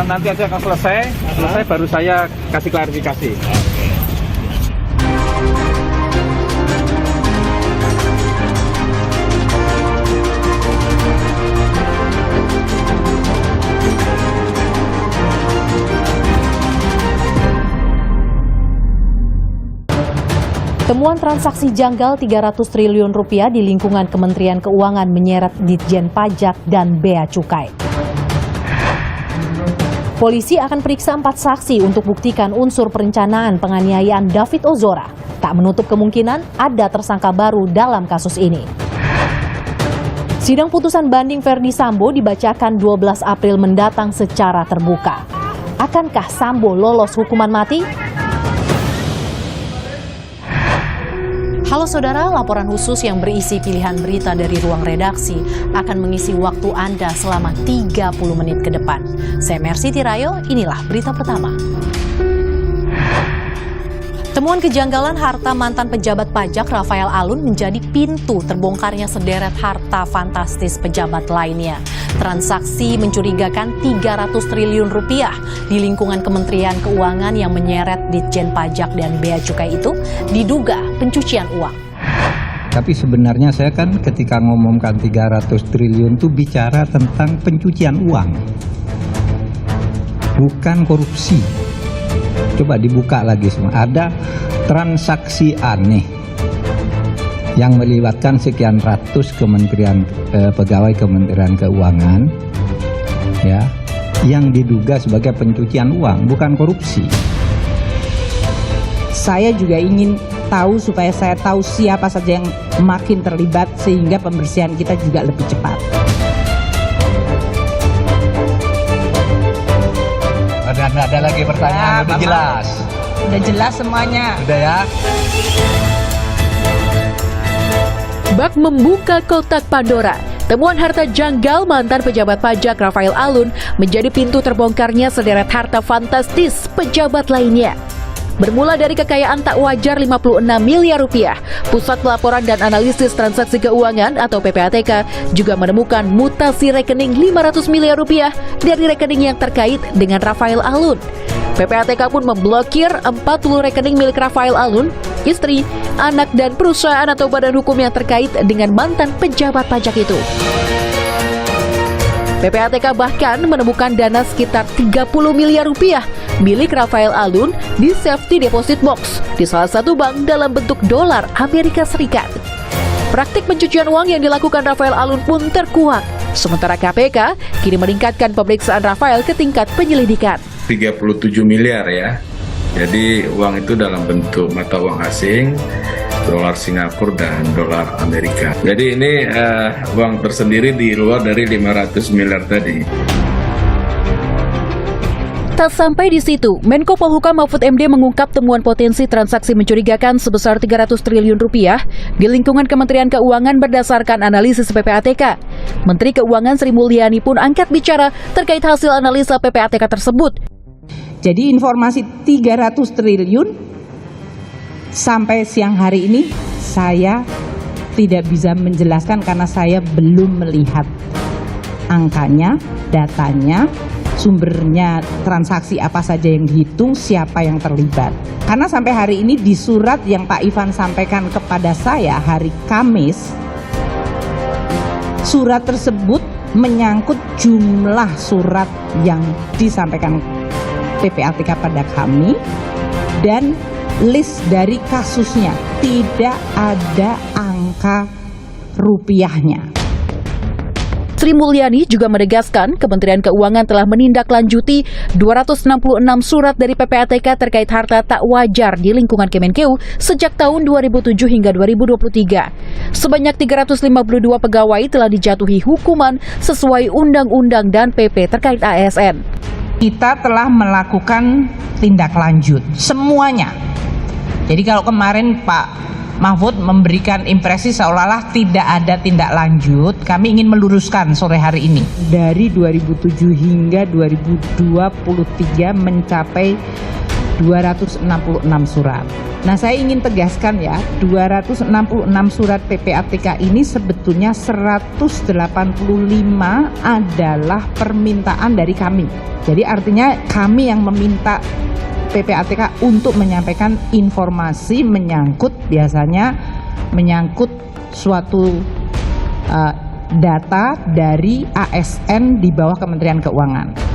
Nanti aja akan selesai baru saya kasih klarifikasi. Temuan transaksi janggal 300 triliun rupiah di lingkungan Kementerian Keuangan menyeret Ditjen Pajak dan Bea Cukai. Polisi akan periksa 4 saksi untuk buktikan unsur perencanaan penganiayaan David Ozora. Tak menutup kemungkinan ada tersangka baru dalam kasus ini. Sidang putusan banding Verdi Sambo dibacakan 12 April mendatang secara terbuka. Akankah Sambo lolos hukuman mati? Halo saudara, laporan khusus yang berisi pilihan berita dari ruang redaksi akan mengisi waktu Anda selama 30 menit ke depan. Saya Mercy Tirayo, inilah berita pertama. Temuan kejanggalan harta mantan pejabat pajak Rafael Alun menjadi pintu terbongkarnya sederet harta fantastis pejabat lainnya. Transaksi mencurigakan 300 triliun rupiah di lingkungan Kementerian Keuangan yang menyeret Ditjen Pajak dan Bea Cukai itu diduga pencucian uang. Tapi sebenarnya saya kan ketika ngomongkan 300 triliun itu bicara tentang pencucian uang, bukan korupsi. Coba dibuka lagi semua. Ada transaksi aneh yang melibatkan sekian ratus pegawai Kementerian Keuangan, ya, yang diduga sebagai pencucian uang, bukan korupsi. Saya juga ingin tahu supaya saya tahu siapa saja yang makin terlibat sehingga pembersihan kita juga lebih cepat. Ada lagi pertanyaan, udah jelas? Udah jelas semuanya. Udah ya? Bak membuka kotak Pandora. Temuan harta janggal mantan pejabat pajak Rafael Alun menjadi pintu terbongkarnya sederet harta fantastis pejabat lainnya. Bermula dari kekayaan tak wajar 56 miliar rupiah, Pusat Pelaporan dan Analisis Transaksi Keuangan atau PPATK juga menemukan mutasi rekening 500 miliar rupiah dari rekening yang terkait dengan Rafael Alun. PPATK pun memblokir 40 rekening milik Rafael Alun, istri, anak, dan perusahaan atau badan hukum yang terkait dengan mantan pejabat pajak itu. PPATK bahkan menemukan dana sekitar 30 miliar rupiah milik Rafael Alun di safety deposit box di salah satu bank dalam bentuk dolar Amerika Serikat. Praktik pencucian uang yang dilakukan Rafael Alun pun terkuak. Sementara KPK kini meningkatkan pemeriksaan Rafael ke tingkat penyelidikan. 37 miliar ya. Jadi uang itu dalam bentuk mata uang asing, dolar Singapura dan dolar Amerika. Jadi ini uang tersendiri di luar dari 500 miliar tadi. Tak sampai di situ, Menko Polhukam Mahfud MD mengungkap temuan potensi transaksi mencurigakan sebesar 300 triliun rupiah di lingkungan Kementerian Keuangan berdasarkan analisis PPATK. Menteri Keuangan Sri Mulyani pun angkat bicara terkait hasil analisa PPATK tersebut. Jadi informasi 300 triliun sampai siang hari ini saya tidak bisa menjelaskan karena saya belum melihat angkanya, datanya, sumbernya, transaksi apa saja yang dihitung, siapa yang terlibat. Karena sampai hari ini di surat yang Pak Ivan sampaikan kepada saya hari Kamis, surat tersebut menyangkut jumlah surat yang disampaikan PPATK pada kami dan list dari kasusnya, tidak ada angka rupiahnya. Sri Mulyani juga menegaskan Kementerian Keuangan telah menindaklanjuti 266 surat dari PPATK terkait harta tak wajar di lingkungan Kemenkeu sejak tahun 2007 hingga 2023. Sebanyak 352 pegawai telah dijatuhi hukuman sesuai undang-undang dan PP terkait ASN. Kita telah melakukan tindak lanjut semuanya. Jadi kalau kemarin Pak Mahfud memberikan impresi seolah-olah tidak ada tindak lanjut, kami ingin meluruskan sore hari ini. Dari 2007 hingga 2023 mencapai 266 surat. Nah, saya ingin tegaskan ya, 266 surat PPATK ini sebetulnya 185 adalah permintaan dari kami. Jadi artinya kami yang meminta PPATK untuk menyampaikan informasi biasanya menyangkut suatu data dari ASN di bawah Kementerian Keuangan.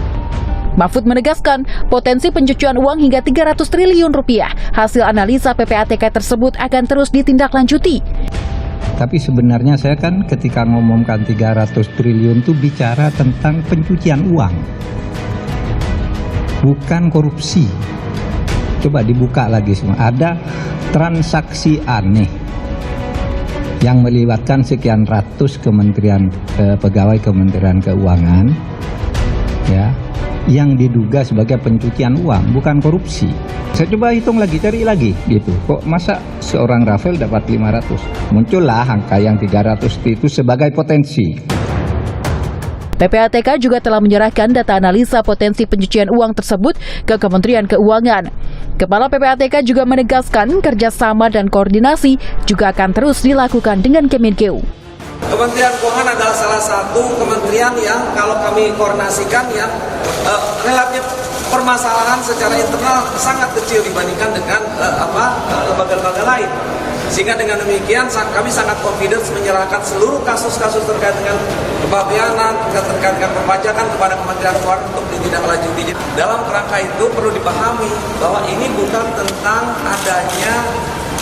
Mahfud menegaskan potensi pencucian uang hingga 300 triliun rupiah. Hasil analisa PPATK tersebut akan terus ditindaklanjuti. Tapi sebenarnya saya kan ketika ngomongkan 300 triliun itu bicara tentang pencucian uang, bukan korupsi. Coba dibuka lagi semua. Ada transaksi aneh yang melibatkan sekian ratus pegawai Kementerian Keuangan, ya, yang diduga sebagai pencucian uang, bukan korupsi. Saya coba hitung lagi, cari lagi gitu. Kok masa seorang Rafael dapat 500? Muncullah angka yang 300 itu sebagai potensi. PPATK juga telah menyerahkan data analisa potensi pencucian uang tersebut ke Kementerian Keuangan. Kepala PPATK juga menegaskan kerjasama dan koordinasi juga akan terus dilakukan dengan Kemenkeu. Kementerian Keuangan adalah salah satu kementerian yang kalau kami koordinasikan yang relatif permasalahan secara internal sangat kecil dibandingkan dengan lembaga-lembaga lain. Sehingga dengan demikian kami sangat confident menyerahkan seluruh kasus-kasus terkait dengan kepabeanan, terkait dengan perpajakan kepada Kementerian Keuangan untuk ditindaklanjuti. Dalam kerangka itu perlu dipahami bahwa ini bukan tentang adanya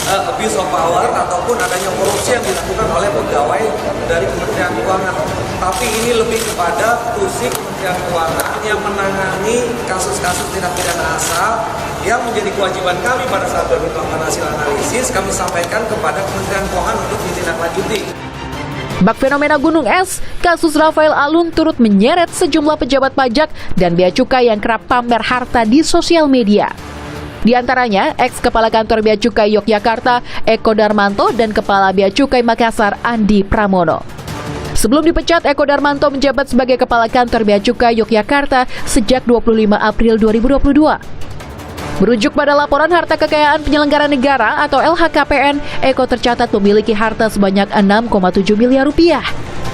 abuse of power ataupun adanya korupsi yang dilakukan oleh pegawai dari Kementerian Keuangan. Tapi ini lebih kepada fungsi Kementerian Keuangan yang menangani kasus-kasus tindak pidana asal yang menjadi kewajiban kami pada saat berkembang hasil analisis kami sampaikan kepada Kementerian Keuangan untuk ditindaklanjuti. Bak fenomena gunung es, kasus Rafael Alun turut menyeret sejumlah pejabat pajak dan bea cukai yang kerap pamer harta di sosial media. Di antaranya, ex-kepala kantor Bea Cukai Yogyakarta, Eko Darmanto, dan Kepala Bea Cukai Makassar, Andi Pramono. Sebelum dipecat, Eko Darmanto menjabat sebagai Kepala Kantor Bea Cukai Yogyakarta sejak 25 April 2022. Merujuk pada laporan harta kekayaan penyelenggara negara atau LHKPN, Eko tercatat memiliki harta sebanyak 6,7 miliar rupiah.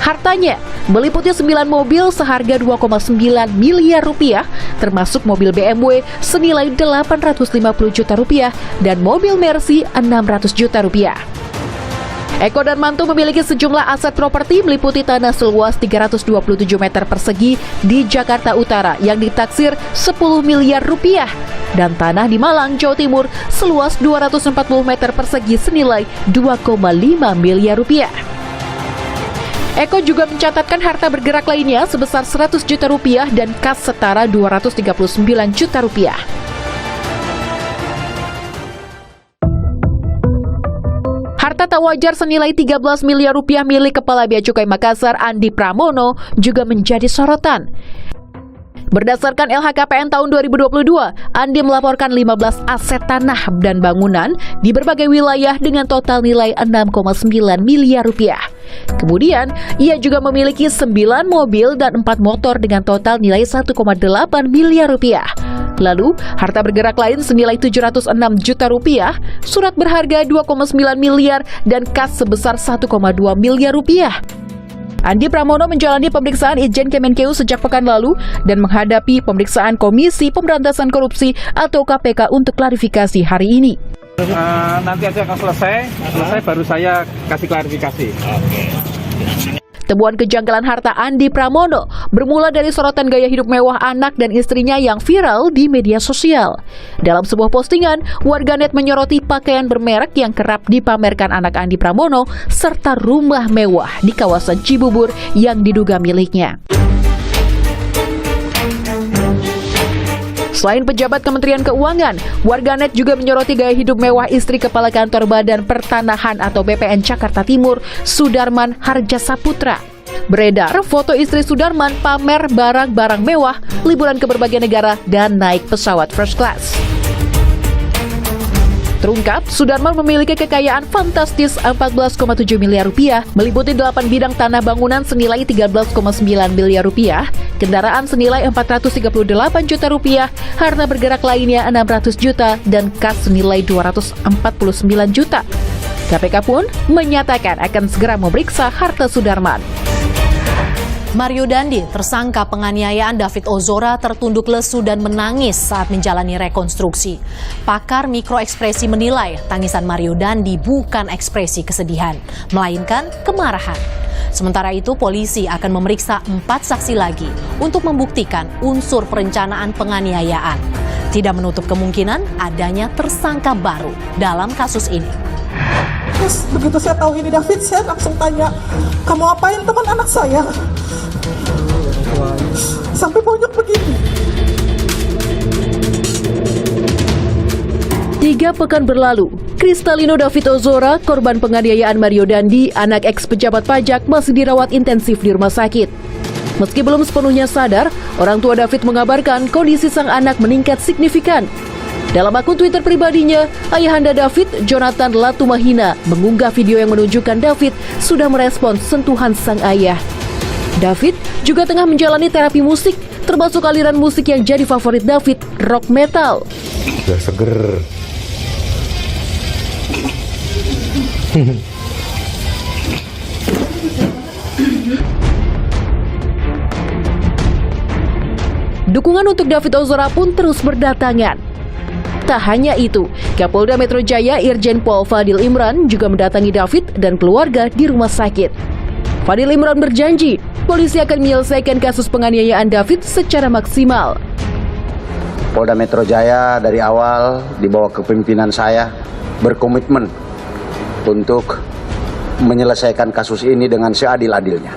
Hartanya meliputi 9 mobil seharga 2,9 miliar rupiah, termasuk mobil BMW senilai 850 juta rupiah dan mobil Mercy 600 juta rupiah. Eko Darmanto memiliki sejumlah aset properti meliputi tanah seluas 327 meter persegi di Jakarta Utara yang ditaksir 10 miliar rupiah dan tanah di Malang, Jawa Timur seluas 240 meter persegi senilai 2,5 miliar rupiah. Eko juga mencatatkan harta bergerak lainnya sebesar 100 juta rupiah dan kas setara 239 juta rupiah. Harta tak wajar senilai 13 miliar rupiah milik Kepala Bea Cukai Makassar Andi Pramono juga menjadi sorotan. Berdasarkan LHKPN tahun 2022, Andi melaporkan 15 aset tanah dan bangunan di berbagai wilayah dengan total nilai 6,9 miliar rupiah. Kemudian, ia juga memiliki 9 mobil dan 4 motor dengan total nilai 1,8 miliar rupiah. Lalu, harta bergerak lain senilai 706 juta rupiah, surat berharga 2,9 miliar, dan kas sebesar 1,2 miliar rupiah. Andi Pramono menjalani pemeriksaan Itjen Kemenkeu sejak pekan lalu dan menghadapi pemeriksaan Komisi Pemberantasan Korupsi atau KPK untuk klarifikasi hari ini. Nanti aja akan selesai baru saya kasih klarifikasi. Temuan kejanggalan harta Andi Pramono bermula dari sorotan gaya hidup mewah anak dan istrinya yang viral di media sosial. Dalam sebuah postingan, warganet menyoroti pakaian bermerek yang kerap dipamerkan anak Andi Pramono serta rumah mewah di kawasan Cibubur yang diduga miliknya. Selain pejabat Kementerian Keuangan, warganet juga menyoroti gaya hidup mewah istri Kepala Kantor Badan Pertanahan atau BPN Jakarta Timur, Sudarman Harjasaputra. Beredar foto istri Sudarman pamer barang-barang mewah, liburan ke berbagai negara, dan naik pesawat first class. Terungkap, Sudarman memiliki kekayaan fantastis 14,7 miliar rupiah, meliputi 8 bidang tanah bangunan senilai 13,9 miliar rupiah, kendaraan senilai 438 juta rupiah, harta bergerak lainnya 600 juta, dan kas senilai 249 juta. KPK pun menyatakan akan segera memeriksa harta Sudarman. Mario Dandi, tersangka penganiayaan David Ozora, tertunduk lesu dan menangis saat menjalani rekonstruksi. Pakar mikroekspresi menilai tangisan Mario Dandi bukan ekspresi kesedihan, melainkan kemarahan. Sementara itu, polisi akan memeriksa 4 saksi lagi untuk membuktikan unsur perencanaan penganiayaan. Tidak menutup kemungkinan adanya tersangka baru dalam kasus ini. Terus begitu saya tahu ini David, saya langsung tanya, kamu apain teman anak saya? Sampai bonyok begini. 3 pekan berlalu, Kristalino David Ozora, korban penganiayaan Mario Dandi, anak eks pejabat pajak, masih dirawat intensif di rumah sakit. Meski belum sepenuhnya sadar, orang tua David mengabarkan kondisi sang anak meningkat signifikan. Dalam akun Twitter pribadinya, ayahanda David, Jonathan Latumahina, mengunggah video yang menunjukkan David sudah merespons sentuhan sang ayah. David juga tengah menjalani terapi musik, termasuk aliran musik yang jadi favorit David, rock metal. Udah seger. Dukungan untuk David Ozora pun terus berdatangan. Tak hanya itu, Kapolda Metro Jaya Irjen Pol Fadil Imran juga mendatangi David dan keluarga di rumah sakit. Fadil Imran berjanji, polisi akan menyelesaikan kasus penganiayaan David secara maksimal. Polda Metro Jaya dari awal di bawah kepemimpinan saya berkomitmen untuk menyelesaikan kasus ini dengan seadil-adilnya.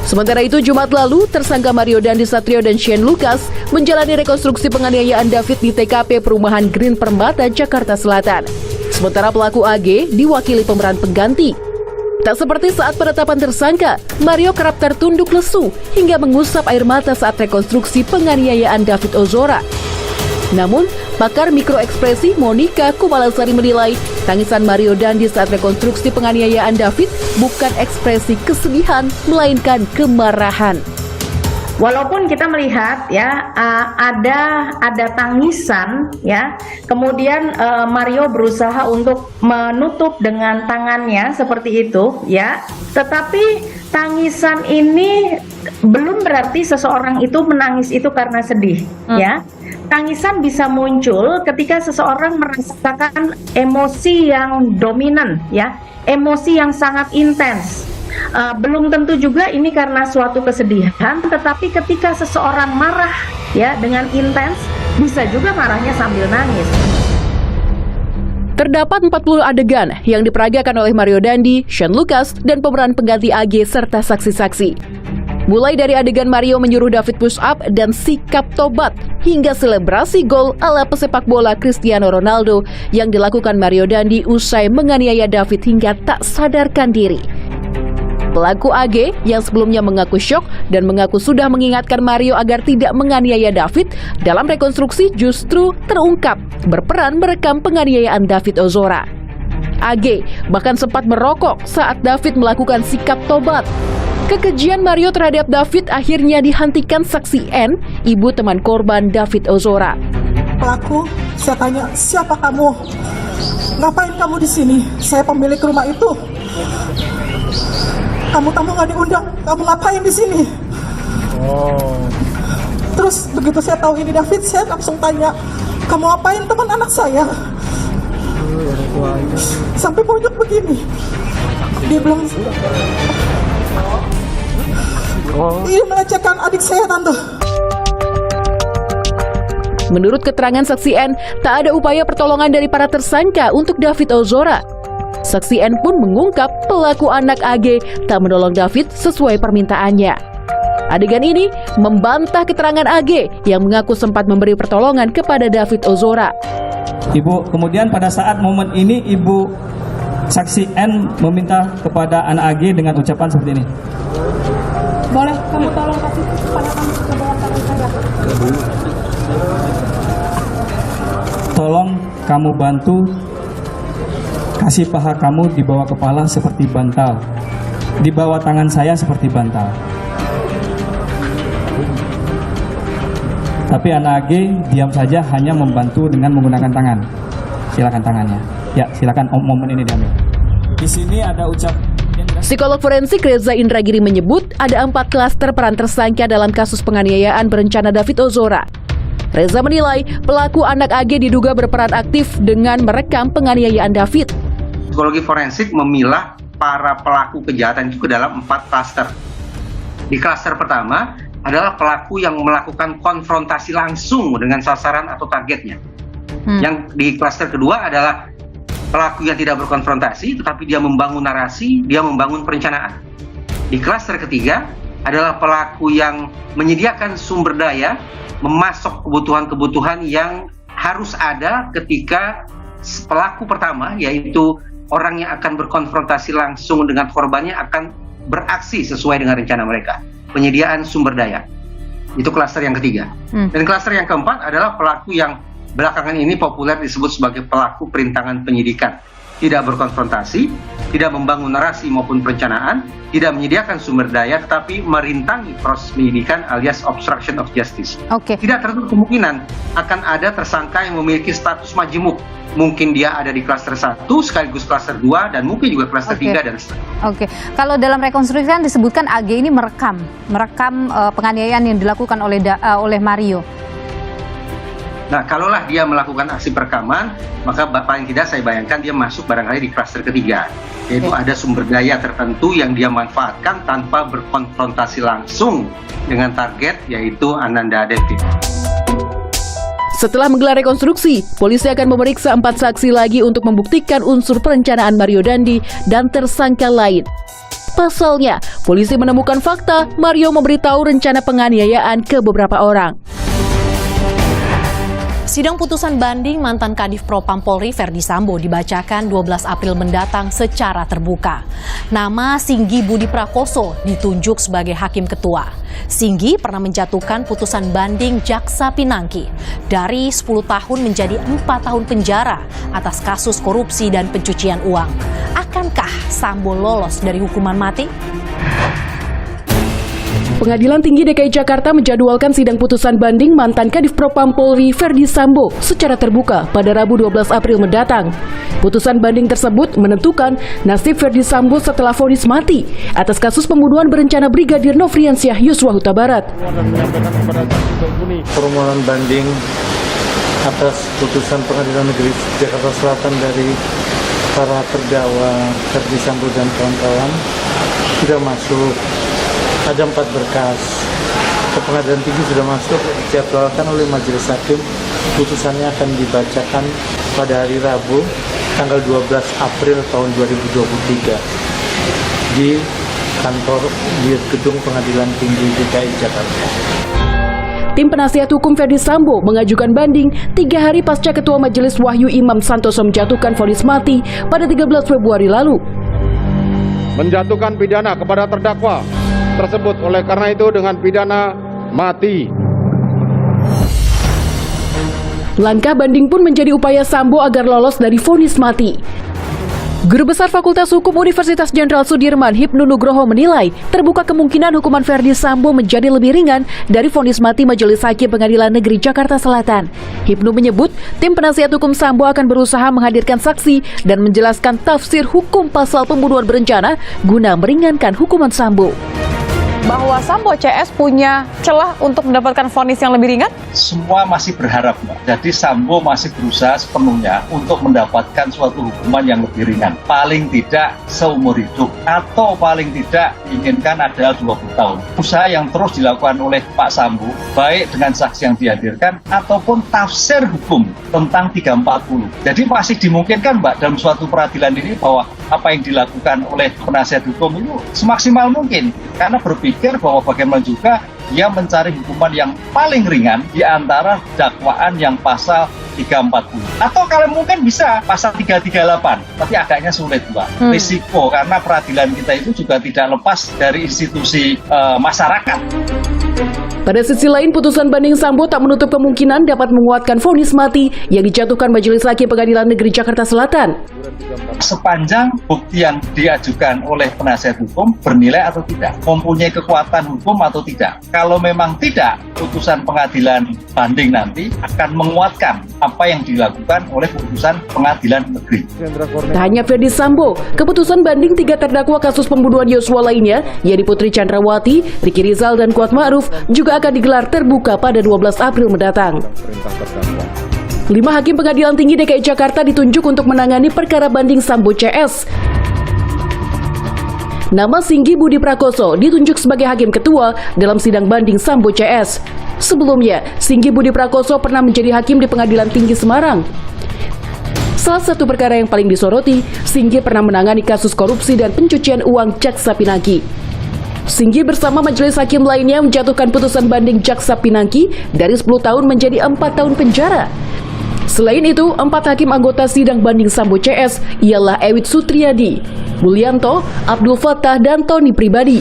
Sementara itu, Jumat lalu, tersangka Mario Dandi Satrio dan Shane Lucas menjalani rekonstruksi penganiayaan David di TKP Perumahan Green Permata, Jakarta Selatan. Sementara pelaku AG diwakili pemeran pengganti. Tak seperti saat penetapan tersangka, Mario kerap tertunduk lesu hingga mengusap air mata saat rekonstruksi penganiayaan David Ozora. Namun, pakar mikroekspresi Monica Kumalasari menilai tangisan Mario Dandi saat rekonstruksi penganiayaan David bukan ekspresi kesedihan, melainkan kemarahan. Walaupun kita melihat ya ada tangisan ya, kemudian Mario berusaha untuk menutup dengan tangannya seperti itu ya, tetapi tangisan ini belum berarti seseorang itu menangis itu karena sedih ya. Tangisan bisa muncul ketika seseorang merasakan emosi yang dominan ya, emosi yang sangat intens. Belum tentu juga ini karena suatu kesedihan, tetapi ketika seseorang marah ya dengan intens, bisa juga marahnya sambil nangis. Terdapat 40 adegan yang diperagakan oleh Mario Dandi, Shane Lucas, dan pemeran pengganti AG serta saksi-saksi. Mulai dari adegan Mario menyuruh David push up dan sikap tobat, hingga selebrasi gol ala pesepak bola Cristiano Ronaldo yang dilakukan Mario Dandi usai menganiaya David hingga tak sadarkan diri. Pelaku AG yang sebelumnya mengaku syok dan mengaku sudah mengingatkan Mario agar tidak menganiaya David, dalam rekonstruksi justru terungkap berperan merekam penganiayaan David Ozora. AG bahkan sempat merokok saat David melakukan sikap tobat. Kekejian Mario terhadap David akhirnya dihentikan saksi N, ibu teman korban David Ozora. Pelaku, saya tanya, siapa kamu? Ngapain kamu di sini? Saya pemilik rumah itu. Kamu tamu nggak diundang, kamu ngapain di sini? Terus begitu saya tahu ini David, saya langsung tanya, kamu apain teman anak saya? Sampai bonyok begini. Dia bilang, ini melecehkan adik saya, Tante. Menurut keterangan saksi N, tak ada upaya pertolongan dari para tersangka untuk David Ozora. Saksi N pun mengungkap pelaku anak AG tak menolong David sesuai permintaannya. Adegan ini membantah keterangan AG yang mengaku sempat memberi pertolongan kepada David Ozora. Ibu, kemudian pada saat momen ini Ibu saksi N meminta kepada anak AG dengan ucapan seperti ini. Boleh kamu tolong kasih kepada kami ke bawah tangan saya. tolong kamu bantu kasih paha kamu di bawah kepala seperti bantal, di bawah tangan saya seperti bantal. Tapi anak AG diam saja, hanya membantu dengan menggunakan tangan. Silakan tangannya. Ya, silakan momen ini diambil. Di sini ada ucap. Psikolog forensik Reza Indragiri menyebut ada 4 klaster peran tersangka dalam kasus penganiayaan berencana David Ozora. Reza menilai pelaku anak AG diduga berperan aktif dengan merekam penganiayaan David. Psikologi forensik memilah para pelaku kejahatan itu ke dalam 4 klaster. Di klaster pertama adalah pelaku yang melakukan konfrontasi langsung dengan sasaran atau targetnya. Yang di klaster kedua adalah pelaku yang tidak berkonfrontasi, tetapi dia membangun narasi, dia membangun perencanaan. Di klaster ketiga adalah pelaku yang menyediakan sumber daya, memasok kebutuhan-kebutuhan yang harus ada ketika pelaku pertama, yaitu orang yang akan berkonfrontasi langsung dengan korbannya, akan beraksi sesuai dengan rencana mereka. Penyediaan sumber daya. Itu klaster yang ketiga. Dan klaster yang keempat adalah pelaku yang belakangan ini populer disebut sebagai pelaku perintangan penyidikan. Tidak berkonfrontasi, tidak membangun narasi maupun perencanaan, tidak menyediakan sumber daya, tetapi merintangi proses penyidikan alias obstruction of justice. Tidak tertutup kemungkinan akan ada tersangka yang memiliki status majemuk. Mungkin dia ada di klaster 1 sekaligus klaster 2 dan mungkin juga klaster 3 dan seterusnya. Kalau dalam rekonstruksi kan disebutkan AG ini merekam penganiayaan yang dilakukan oleh Mario. Nah, kalaulah dia melakukan aksi perekaman, maka paling tidak saya bayangkan dia masuk barangkali di klaster ketiga, yaitu ada sumber daya tertentu yang dia manfaatkan tanpa berkonfrontasi langsung dengan target, yaitu Ananda David. Setelah menggelar rekonstruksi, polisi akan memeriksa 4 saksi lagi untuk membuktikan unsur perencanaan Mario Dandi dan tersangka lain. Pasalnya, polisi menemukan fakta Mario memberitahu rencana penganiayaan ke beberapa orang. Sidang putusan banding mantan Kadif Propam Polri Verdi Sambo dibacakan 12 April mendatang secara terbuka. Nama Singgi Budi Prakoso ditunjuk sebagai hakim ketua. Singgi pernah menjatuhkan putusan banding Jaksa Pinangki dari 10 tahun menjadi 4 tahun penjara atas kasus korupsi dan pencucian uang. Akankah Sambo lolos dari hukuman mati? Pengadilan Tinggi DKI Jakarta menjadwalkan sidang putusan banding mantan Kadif Propam Polri Verdi Sambo secara terbuka pada Rabu 12 April mendatang. Putusan banding tersebut menentukan nasib Verdi Sambo setelah vonis mati atas kasus pembunuhan berencana Brigadir Nofriansyah Yosua Huta Barat. Permohonan banding atas putusan Pengadilan Negeri Jakarta Selatan dari para terdakwa Verdi Sambo dan kawan-kawan sudah masuk. Ada 4 berkas ke Pengadilan Tinggi sudah masuk, dijadwalkan oleh Majelis Hakim. Putusannya akan dibacakan pada hari Rabu tanggal 12 April tahun 2023 di gedung Pengadilan Tinggi DKI Jakarta. Tim penasihat hukum Verdi Sambo mengajukan banding 3 hari pasca Ketua Majelis Wahyu Imam Santoso menjatuhkan vonis mati pada 13 Februari lalu. Menjatuhkan pidana kepada terdakwa tersebut oleh karena itu dengan pidana mati. Langkah banding pun menjadi upaya Sambo agar lolos dari vonis mati. Guru Besar Fakultas Hukum Universitas Jenderal Sudirman Hipnu Nugroho menilai terbuka kemungkinan hukuman Verdi Sambo menjadi lebih ringan dari vonis mati Majelis Hakim Pengadilan Negeri Jakarta Selatan. Hipnu menyebut tim penasihat hukum Sambo akan berusaha menghadirkan saksi dan menjelaskan tafsir hukum pasal pembunuhan berencana guna meringankan hukuman Sambo. Bahwa Sambo CS punya celah untuk mendapatkan vonis yang lebih ringan? Semua masih berharap, Mbak. Jadi Sambo masih berusaha sepenuhnya untuk mendapatkan suatu hukuman yang lebih ringan. Paling tidak seumur hidup, atau paling tidak diinginkan adalah 20 tahun. Usaha yang terus dilakukan oleh Pak Sambo, baik dengan saksi yang dihadirkan, ataupun tafsir hukum tentang 340. Jadi masih dimungkinkan, Mbak, dalam suatu peradilan ini bahwa apa yang dilakukan oleh penasihat hukum itu semaksimal mungkin. Karena berpikir bahwa bagaimana juga dia mencari hukuman yang paling ringan di antara dakwaan yang pasal 340. Atau kalau mungkin bisa pasal 338, tapi agaknya sulit, Mbak. Risiko karena peradilan kita itu juga tidak lepas dari institusi masyarakat. Pada sisi lain, putusan banding Sambo tak menutup kemungkinan dapat menguatkan vonis mati yang dijatuhkan Majelis Hakim Pengadilan Negeri Jakarta Selatan. Sepanjang bukti yang diajukan oleh penasihat hukum bernilai atau tidak, mempunyai kekuatan hukum atau tidak. Kalau memang tidak, putusan pengadilan banding nanti akan menguatkan apa yang dilakukan oleh putusan pengadilan negeri. Tak hanya Ferdi Sambo, keputusan banding 3 terdakwa kasus pembunuhan Yosua lainnya, yaitu Putri Chandrawati, Ricky Rizal, dan Kuat Ma'ruf, juga akan digelar terbuka pada 12 April mendatang. 5 hakim Pengadilan Tinggi DKI Jakarta ditunjuk untuk menangani perkara banding Sambo CS. Nama Singgi Budi Prakoso ditunjuk sebagai hakim ketua dalam sidang banding Sambo CS. Sebelumnya, Singgi Budi Prakoso pernah menjadi hakim di Pengadilan Tinggi Semarang. Salah satu perkara yang paling disoroti, Singgi pernah menangani kasus korupsi dan pencucian uang Jaksa Pinangki. Singgi bersama majelis hakim lainnya menjatuhkan putusan banding Jaksa Pinangki dari 10 tahun menjadi 4 tahun penjara. Selain itu, 4 hakim anggota sidang banding Sambo CS ialah Ewit Sutriyadi, Mulyanto, Abdul Fattah, dan Tony Pribadi.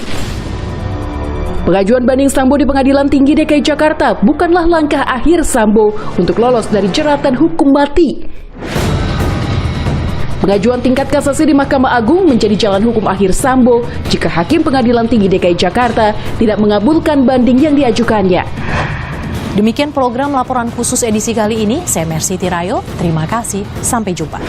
Pengajuan banding Sambo di Pengadilan Tinggi DKI Jakarta bukanlah langkah akhir Sambo untuk lolos dari jeratan hukum mati. Pengajuan tingkat kasasi di Mahkamah Agung menjadi jalan hukum akhir Sambo jika Hakim Pengadilan Tinggi DKI Jakarta tidak mengabulkan banding yang diajukannya. Demikian program laporan khusus edisi kali ini. Saya Mercy Tirayo. Terima kasih. Sampai jumpa.